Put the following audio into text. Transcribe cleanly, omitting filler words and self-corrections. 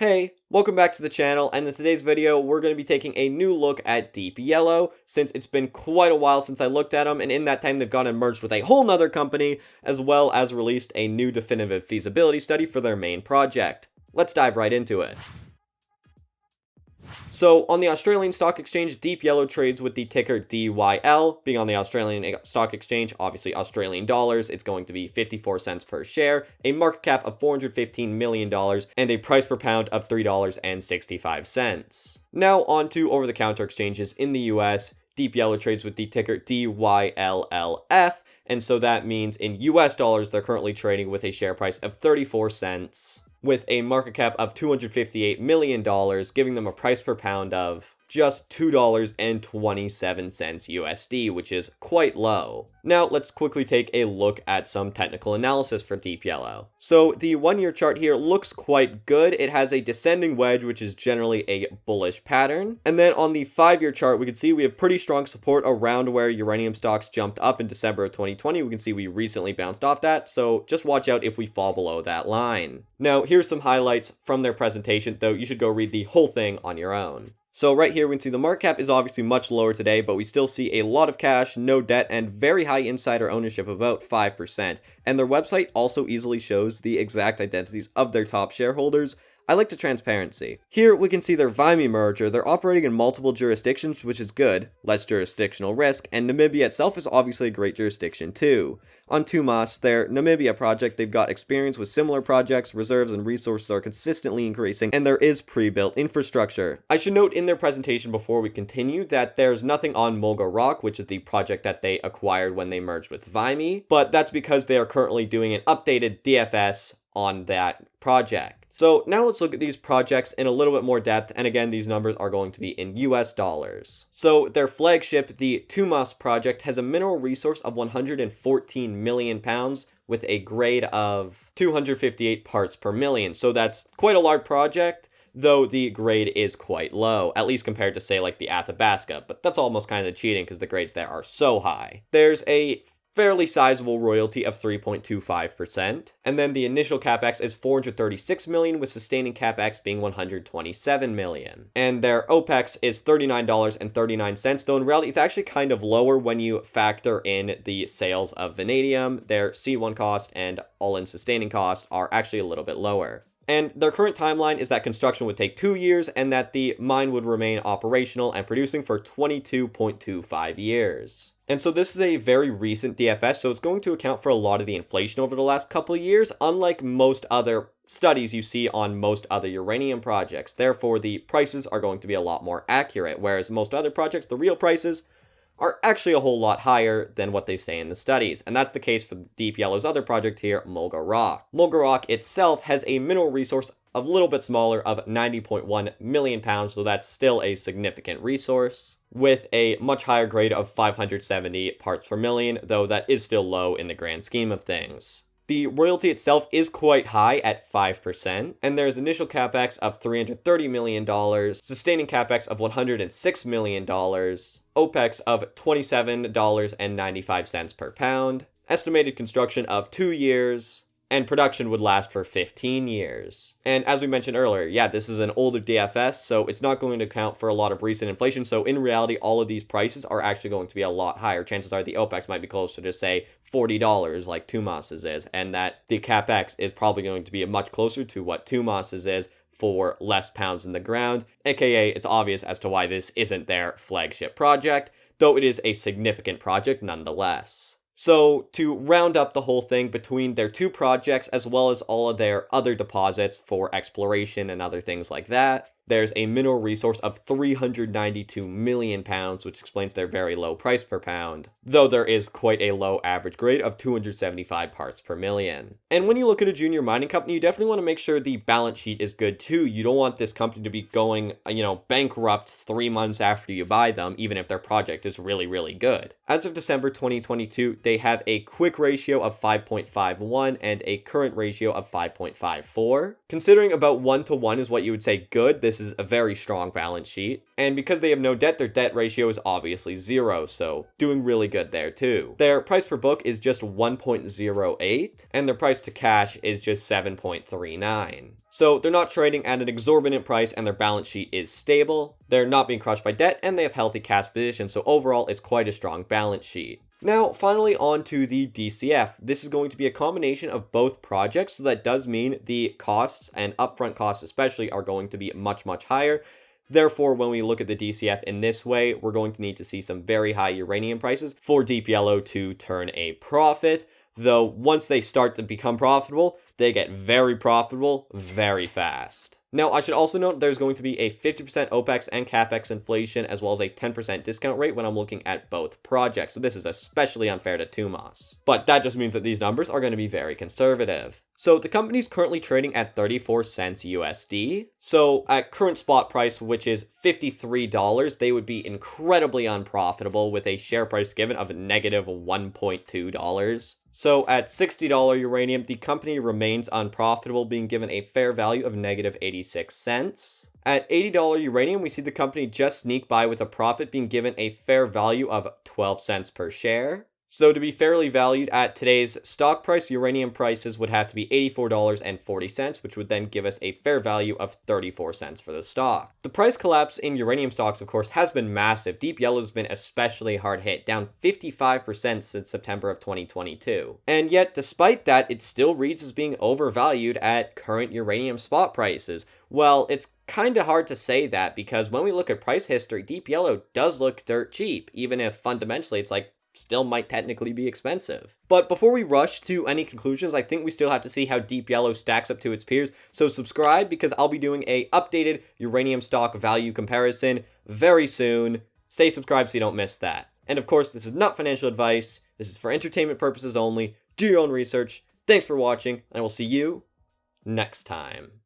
Hey, welcome back to the channel, and in today's video, we're going to be taking a new look at DYLLF, since it's been quite a while since I looked at them, and in that time they've gone and merged with a whole nother company, as well as released a new definitive feasibility study for their main project. Let's dive right into it. So, on the Australian Stock Exchange, DYLLF trades with the ticker DYL. Being on the Australian Stock Exchange, obviously Australian dollars, it's going to be 54 cents per share, a market cap of $415 million, and a price per pound of $3.65. Now, on to over-the-counter exchanges in the US. DYLLF trades with the ticker DYLLF, and so that means in US dollars, they're currently trading with a share price of 34 cents. With a market cap of $258 million, giving them a price per pound of just $2.27 USD, which is quite low. Now, let's quickly take a look at some technical analysis for DYLLF. So, the 1-year chart here looks quite good. It has a descending wedge, which is generally a bullish pattern. And then on the 5-year chart, we can see we have pretty strong support around where uranium stocks jumped up in December of 2020. We can see we recently bounced off that, so just watch out if we fall below that line. Now, here's some highlights from their presentation, though you should go read the whole thing on your own. So right here we can see the market cap is obviously much lower today, but we still see a lot of cash, no debt, and very high insider ownership of about 5%. And their website also easily shows the exact identities of their top shareholders. I like the transparency. Here we can see their Vimy merger. They're operating in multiple jurisdictions, which is good, less jurisdictional risk, and Namibia itself is obviously a great jurisdiction too. On Tumas, their Namibia project, they've got experience with similar projects, reserves and resources are consistently increasing, and there is pre-built infrastructure. I should note in their presentation before we continue that there's nothing on Mulga Rock, which is the project that they acquired when they merged with Vimy, but that's because they are currently doing an updated DFS on that project. So now let's look at these projects in a little bit more depth, and again, these numbers are going to be in US dollars. So their flagship, the Tumas project, has a mineral resource of 114 million pounds with a grade of 258 parts per million. So that's quite a large project, though the grade is quite low, at least compared to, say, like the Athabasca, but that's almost kind of cheating because the grades there are so high. There's a fairly sizable royalty of 3.25%, and then the initial capex is 436 million, with sustaining capex being 127 million. And their OPEX is $39.39, though in reality it's actually kind of lower when you factor in the sales of vanadium. Their C1 cost and all-in sustaining costs are actually a little bit lower. And their current timeline is that construction would take 2 years and that the mine would remain operational and producing for 22.25 years. And so this is a very recent DFS, so it's going to account for a lot of the inflation over the last couple of years, unlike most other studies you see on most other uranium projects. Therefore, the prices are going to be a lot more accurate, whereas most other projects, the real prices are actually a whole lot higher than what they say in the studies. And that's the case for DYLLF's other project here, Mulga Rock. Mulga Rock itself has a mineral resource a little bit smaller of 90.1 million pounds, so that's still a significant resource, with a much higher grade of 570 parts per million, though that is still low in the grand scheme of things. The royalty itself is quite high at 5%, and there's initial capex of $330 million, sustaining capex of $106 million, OPEX of $27.95 per pound, estimated construction of 2 years, and production would last for 15 years. And as we mentioned earlier, yeah, this is an older DFS, so it's not going to account for a lot of recent inflation. So in reality, all of these prices are actually going to be a lot higher. Chances are the OPEX might be closer to, say, $40 like Tumas's is, and that the CapEx is probably going to be much closer to what Tumas's is for less pounds in the ground, aka it's obvious as to why this isn't their flagship project, though it is a significant project nonetheless. So, to round up the whole thing, between their two projects as well as all of their other deposits for exploration and other things like that, there's a mineral resource of 392 million pounds, which explains their very low price per pound, though there is quite a low average grade of 275 parts per million. And when you look at a junior mining company, you definitely want to make sure the balance sheet is good too. You don't want this company to be going, bankrupt 3 months after you buy them, even if their project is really, really good. As of December 2022, they have a quick ratio of 5.51 and a current ratio of 5.54. Considering about 1 to 1 is what you would say good, this this is a very strong balance sheet. And because they have no debt, their debt ratio is obviously 0, so doing really good there too. Their price per book is just 1.08, and their price to cash is just 7.39. So they're not trading at an exorbitant price, and their balance sheet is stable. They're not being crushed by debt, and they have healthy cash positions, so overall it's quite a strong balance sheet. Now, finally on to the DCF. This is going to be a combination of both projects, so that does mean the costs, and upfront costs especially, are going to be much, much higher. Therefore, when we look at the DCF in this way, we're going to need to see some very high uranium prices for DYLLF to turn a profit. Though, once they start to become profitable, they get very profitable very fast. Now, I should also note there's going to be a 50% OPEX and CAPEX inflation, as well as a 10% discount rate when I'm looking at both projects. So this is especially unfair to Tumas. But that just means that these numbers are going to be very conservative. So the company's currently trading at 34 cents USD. So at current spot price, which is $53, they would be incredibly unprofitable with a share price given of negative $1.2. So at $60 uranium, the company remains unprofitable, being given a fair value of negative 86 cents. At $80 uranium, we see the company just sneak by with a profit, being given a fair value of 12 cents per share. So to be fairly valued at today's stock price, uranium prices would have to be $84.40, which would then give us a fair value of 34 cents for the stock. The price collapse in uranium stocks, of course, has been massive. DYLLF has been especially hard hit, down 55% since September of 2022. And yet, despite that, it still reads as being overvalued at current uranium spot prices. Well, it's kind of hard to say that, because when we look at price history, DYLLF does look dirt cheap, even if fundamentally it's like, still might technically be expensive. But before we rush to any conclusions, I think we still have to see how DYLLF stacks up to its peers. So subscribe, because I'll be doing a updated uranium stock value comparison very soon. Stay subscribed so you don't miss that. And of course, this is not financial advice. This is for entertainment purposes only. Do your own research. Thanks for watching, and I will see you next time.